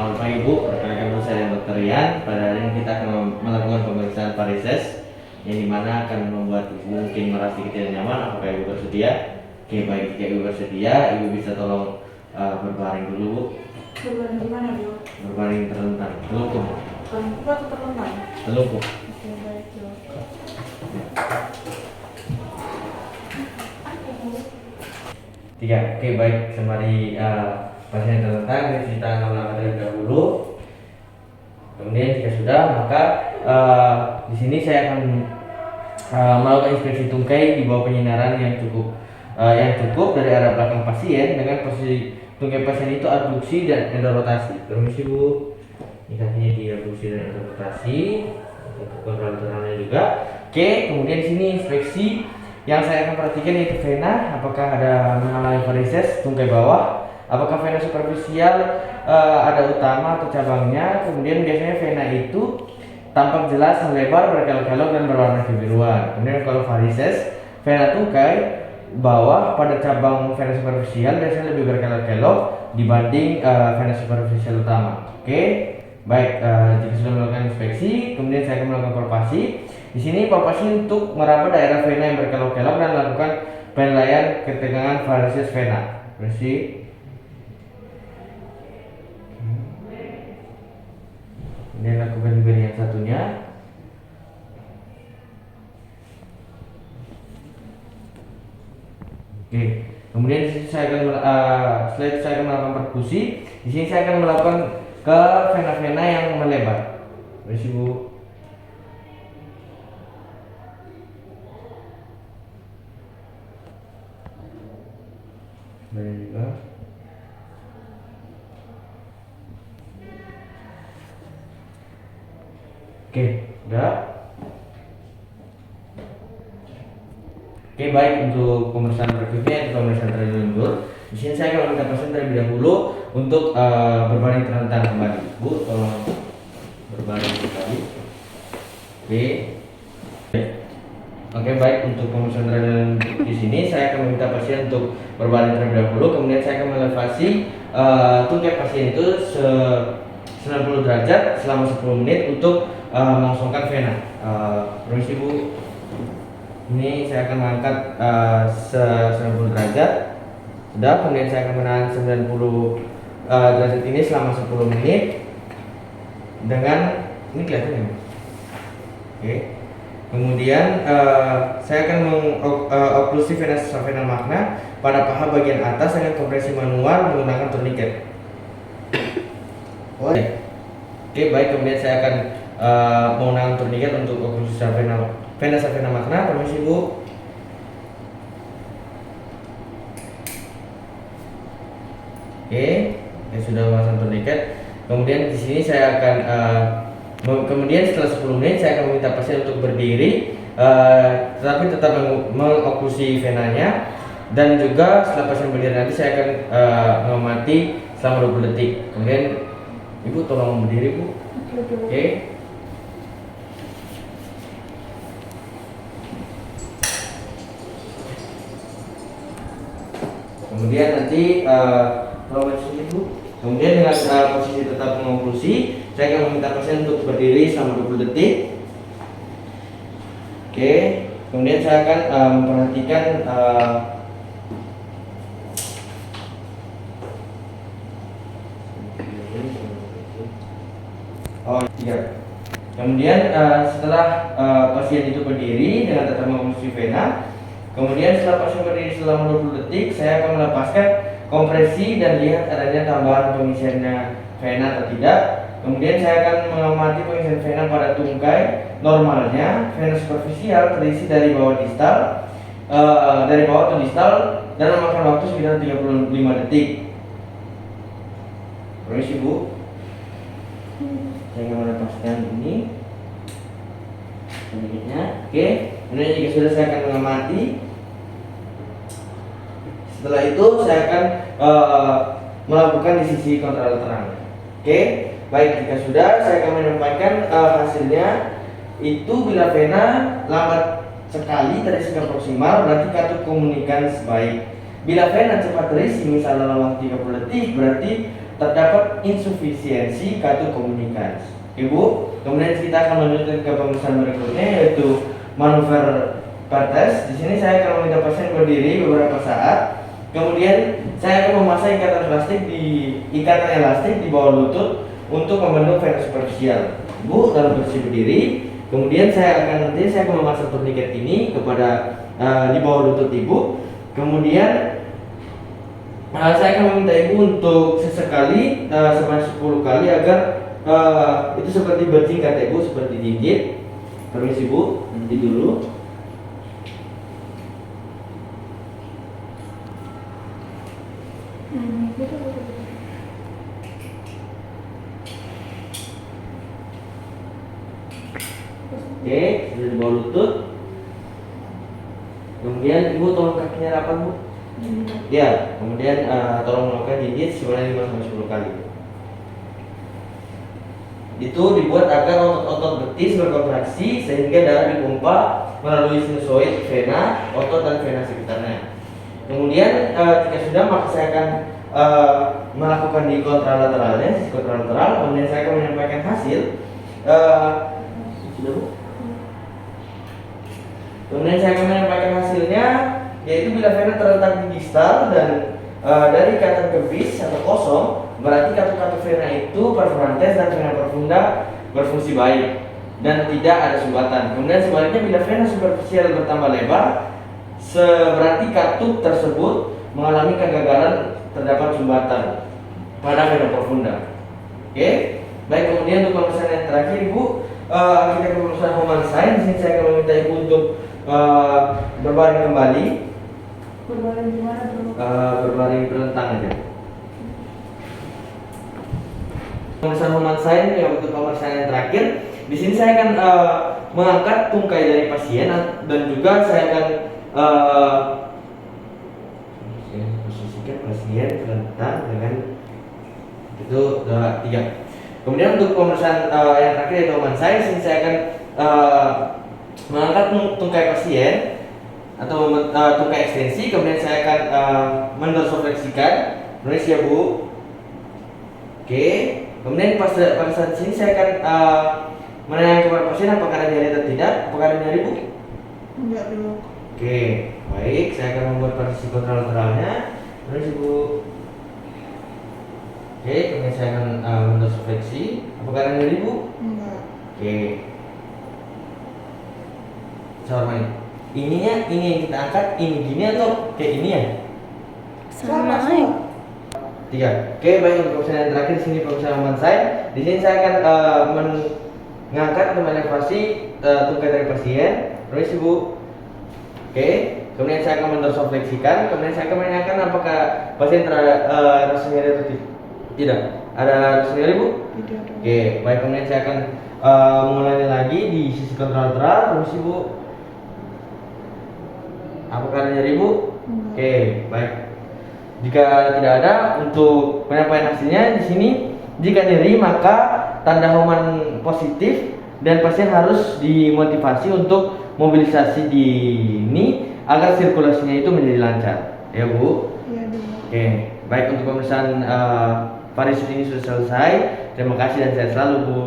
Selamat pagi Bu, rekan-rekan saya Dr. Rian. Pada hari ini kita akan melakukan pemeriksaan varises yang dimana akan membuat Ibu mungkin merasa tidak nyaman. Apakah Ibu bersedia? Oke, baik, jika Ibu bersedia, Ibu bisa tolong berbaring dulu Bu. Berbaring gimana Bu? Berbaring terlentang, telungkup. Telungkup atau terlentang? Telungkup. Oke, baik Bu. Tiga, oke baik, sembari pasien terlentang, kita langkah terlebih dahulu. Kemudian jika sudah, maka di sini saya akan melakukan inspeksi tungkai di bawah penyinaran yang cukup dari arah belakang pasien dengan posisi tungkai pasien itu abduksi dan endorotasi. Permisi Bu, ini kakinya diabduksi dan endorotasi, untuk kontrol internalnya juga. Oke, kemudian di sini inspeksi yang saya akan perhatikan yaitu vena, apakah ada mengalami varises tungkai bawah, apakah vena superficial ada utama atau cabangnya. Kemudian biasanya vena itu tampak jelas melebar, berkelok-kelok dan berwarna kebiruan. Kemudian kalau varises, vena tungkai bawah pada cabang vena superficial biasanya lebih berkelok-kelok dibanding vena superficial utama. Oke, baik, jika sudah melakukan inspeksi, kemudian saya akan melakukan palpasi. Di sini palpasi untuk meraba daerah vena yang berkelok-kelok dan lakukan penilaian ketegangan varises vena. Bersih. Kemudian lakukan juga yang satunya. Oke. Kemudian di sini saya akan setelah itu saya akan melakukan perkusi. Di sini saya akan melakukan ke vena-vena yang melebar. Bersih Bu. Baik juga. Oke, udah. Oke, baik, untuk pemeriksaan berikutnya itu pemeriksaan terlebih dahulu. Di sini saya akan meminta pasien terlebih dahulu untuk berbaring terlentang kembali. Bu, tolong berbaring kembali. Oke. Oke, baik, untuk pemeriksaan terlebih dahulu di sini saya akan meminta pasien untuk berbaring terlebih dahulu. Kemudian saya akan melevasi tungkai pasien itu 90 derajat selama 10 menit untuk mengosongkan vena. Permisi Bu. Ini saya akan mengangkat 90 derajat. Sudah, kemudian saya akan menahan 90 derajat ini selama 10 menit dengan ini kelihatan ya. Oke. Kemudian saya akan mengoklusi vena safena magna pada paha bagian atas dengan kompresi manual menggunakan tourniquet. Oke, baik, kemudian saya akan menggunakan tourniquet untuk oklusi vena safena magna. Permisi Bu. Oke, ya sudah memasang tourniquet. Kemudian di sini saya akan kemudian setelah 10 menit saya akan meminta pasien untuk berdiri, tetapi tetap mengoklusi venanya, dan juga setelah pasien berdiri nanti saya akan mengamati selama 20 detik. Kemudian Ibu tolong berdiri Bu. Oke. Kemudian nanti tolong berdiri Bu. Kemudian dengan posisi tetap mengoklusi, saya akan meminta pasien untuk berdiri selama 20 detik. Oke, kemudian saya akan memperhatikan Kemudian setelah pasien itu berdiri dengan tetap mengoklusi vena, kemudian setelah pasien berdiri selama 20 detik, saya akan melepaskan kompresi dan lihat adanya tambahan pengisiannya vena atau tidak. Kemudian saya akan mengamati pengisian vena pada tungkai. Normalnya vena superficial terisi dari bawah distal, atau distal, dan memakan waktu sekitar 35 detik. Permisi Bu. Saya akan melepaskan ini sedikitnya. Oke, kemudian jika sudah saya akan mengamati. Setelah itu saya akan melakukan di sisi kontralateral. Oke, baik, jika sudah saya akan menyampaikan hasilnya. Itu bila vena lambat sekali terisi proksimal berarti katup komunikan sebaik. Bila vena cepat terisi misalnya dalam waktu 30 detik berarti terdapat insufisiensi kartu komunikasi. Ibu, kemudian kita akan melanjutkan ke pemeriksaan berikutnya yaitu manuver partes. Di sini saya akan meminta pasien berdiri beberapa saat. Kemudian saya akan memasang ikatan elastik di bawah lutut untuk membentuk vena superficial. Ibu dalam posisi berdiri. Kemudian saya akan memasang turniket ini kepada di bawah lutut ibu. Kemudian saya akan meminta ibu untuk sesekali sebanyak 10 kali agar itu seperti berjing kata ibu, seperti gigit. Permisi bu, nanti dulu. Oke, sudah di bawah lutut. Kemudian ibu tolong kakinya rapat bu. Ya, kemudian tolong melakukan gigit sebanyak 5-10 kali. Itu dibuat agar otot-otot betis berkontraksi sehingga darah dipompa melalui sinusoid, vena, otot dan vena sekitarnya. Kemudian jika sudah maka saya akan melakukan di kontralateralnya, sisi kontralateral. Kemudian saya akan menyampaikan hasil. Sudah bu? Kemudian saya akan menyampaikan hasilnya, yaitu bila vena terletak di distal dan dari ikatan kebis atau kosong, berarti kartu-kartu vena itu perforantes dan vena profunda berfungsi baik dan tidak ada sumbatan. Kemudian sebaliknya bila vena superficial bertambah lebar, berarti kartu tersebut mengalami kegagalan terdapat sumbatan pada vena profunda. Oke, baik. Kemudian untuk pemeriksaan yang terakhir ibu, kita ke pemeriksaan Homan sign. Di sini saya akan meminta ibu untuk berbaring kembali. Berbaring gimana dulu? Berbaring berentang aja. Pemeriksaan Homan sign yang untuk pemeriksaan yang terakhir. Di sini saya akan mengangkat tungkai dari pasien dan juga saya akan posisikan pasien berentang dengan itu 3. Kemudian untuk pemeriksaan yang terakhir yaitu Homan sign. Di sini saya akan mengangkat tungkai pasien atau tungkai ekstensi. Kemudian saya akan mendorsofleksikan. Menulis ya bu. Oke. Kemudian pada saat ini saya akan menanyakan kepada pasien apakah ada nyeri atau tidak. Apakah ada nyeri bu? Enggak dulu. Oke, baik. Saya akan membuat posisi kontralateralnya. Menulis bu. Oke, kemudian saya akan mendorsofleksi. Apakah ada nyeri bu? Enggak. Oke. Sama ini yang kita angkat ini gini atau kayak ini ya? Sama. 3. Oke, baik. Untuk pemeriksaan yang terakhir di sini pemeriksaan Homan sign. Di sini saya akan mengangkat atau menelevasi tungkai dari pasien. Terus ibu. Oke. Kemudian saya akan mendorsofleksikan. Kemudian saya akan menanyakan apakah pasien terhadap rasa nyeri atau tidak. Ada rasa nyeri bu? Tidak ada. Oke, baik. Kemudian saya akan mengulangi lagi di sisi kontralateral. Terus ibu. Apakah ada nyeri bu? Oke, baik. Jika tidak ada, untuk penyampaian hasilnya di sini, jika nyeri maka tanda Homan positif dan pasien harus dimotivasi untuk mobilisasi dini agar sirkulasinya itu menjadi lancar. Ya bu? Iya dulu. Oke, baik. Untuk pemeriksaan varises ini sudah selesai. Terima kasih dan sehat selalu bu.